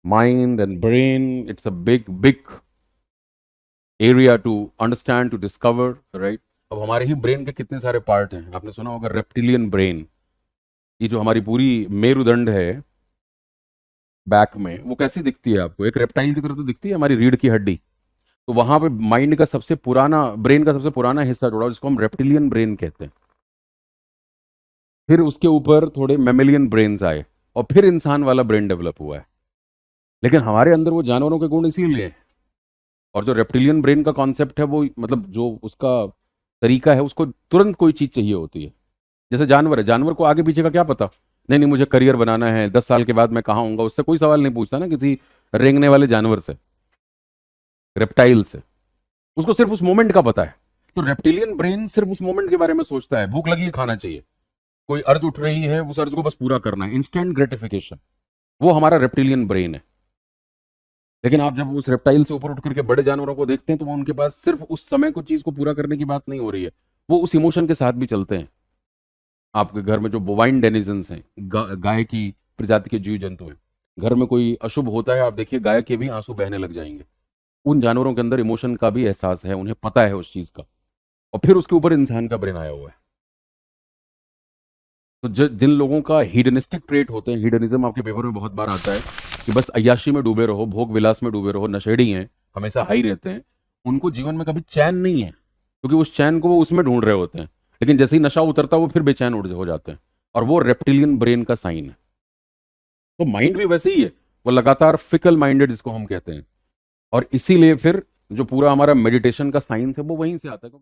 Mind and brain, it's a big area to understand, to discover, right? अब हमारे ही brain के कितने सारे पार्ट हैं, आपने सुना होगा रेप्टिलियन ब्रेन। ये जो हमारी पूरी मेरुदंड है बैक में, वो कैसी दिखती है आपको? एक रेप्टाइल की तरह तो दिखती है, हमारी रीढ़ की हड्डी। तो वहां पे माइंड का सबसे पुराना, ब्रेन का सबसे पुराना हिस्सा जुड़ा, जिसको हम रेप्टिलियन ब्रेन कहते हैं। फिर उसके ऊपर थोड़े मेमेलियन ब्रेन्स आए, और फिर इंसान वाला ब्रेन डेवलप हुआ है। लेकिन हमारे अंदर वो जानवरों के गुण इसीलिए हैं। और जो रेप्टिलियन ब्रेन का कॉन्सेप्ट है, वो मतलब जो उसका तरीका है, उसको तुरंत कोई चीज चाहिए होती है। जैसे जानवर है, जानवर को आगे पीछे का क्या पता? नहीं नहीं, मुझे करियर बनाना है, 10 साल के बाद मैं कहाँ हूंगा, उससे कोई सवाल नहीं पूछता ना किसी रेंगने वाले जानवर से, रेप्टाइल से। उसको सिर्फ उस मोमेंट का पता है। तो रेप्टिलियन ब्रेन सिर्फ उस मोमेंट के बारे में सोचता है, भूख लगी है खाना चाहिए, कोई अर्ज उठ रही है, उस अर्ज को बस पूरा करना है, इंस्टेंट ग्रेटिफिकेशन। वो हमारा रेप्टिलियन ब्रेन है। लेकिन आप जब उस रेप्टाइल से ऊपर उठ करके बड़े जानवरों को देखते हैं, तो वो उनके पास सिर्फ उस समय को चीज को पूरा करने की बात नहीं हो रही है, वो उस इमोशन के साथ भी चलते हैं। आपके घर में जो बोवाइन डेनिजन्स हैं, गाय की प्रजाति के जीव जंतु हैं, घर में कोई अशुभ होता है, आप देखिए गाय के भी आंसू बहने लग जाएंगे। उन जानवरों के अंदर इमोशन का भी एहसास है, उन्हें पता है उस चीज का। और फिर उसके ऊपर इंसान का ब्रेन आया हुआ है। तो जिन लोगों का हीडनिस्टिक ट्रेट होते हैं, हीडनिज्म आपके पेपर में बहुत बार आता है कि बस अय्याशी में डूबे रहो, भोग विलास में डूबे रहो, नशेड़ी हैं, हमेशा हाई रहते हैं, उनको जीवन में कभी चैन नहीं है, क्योंकि उस चैन को वो उसमें ढूंढ रहे होते हैं। लेकिन जैसे ही नशा उतरता है, वो फिर बेचैन हो जाते हैं। और वो रेप्टिलियन ब्रेन का साइन है। तो माइंड भी वैसे ही है, वो लगातार फिकल माइंडेड जिसको हम कहते हैं। और इसीलिए फिर जो पूरा हमारा मेडिटेशन का साइंस है, वो वहीं से आता है।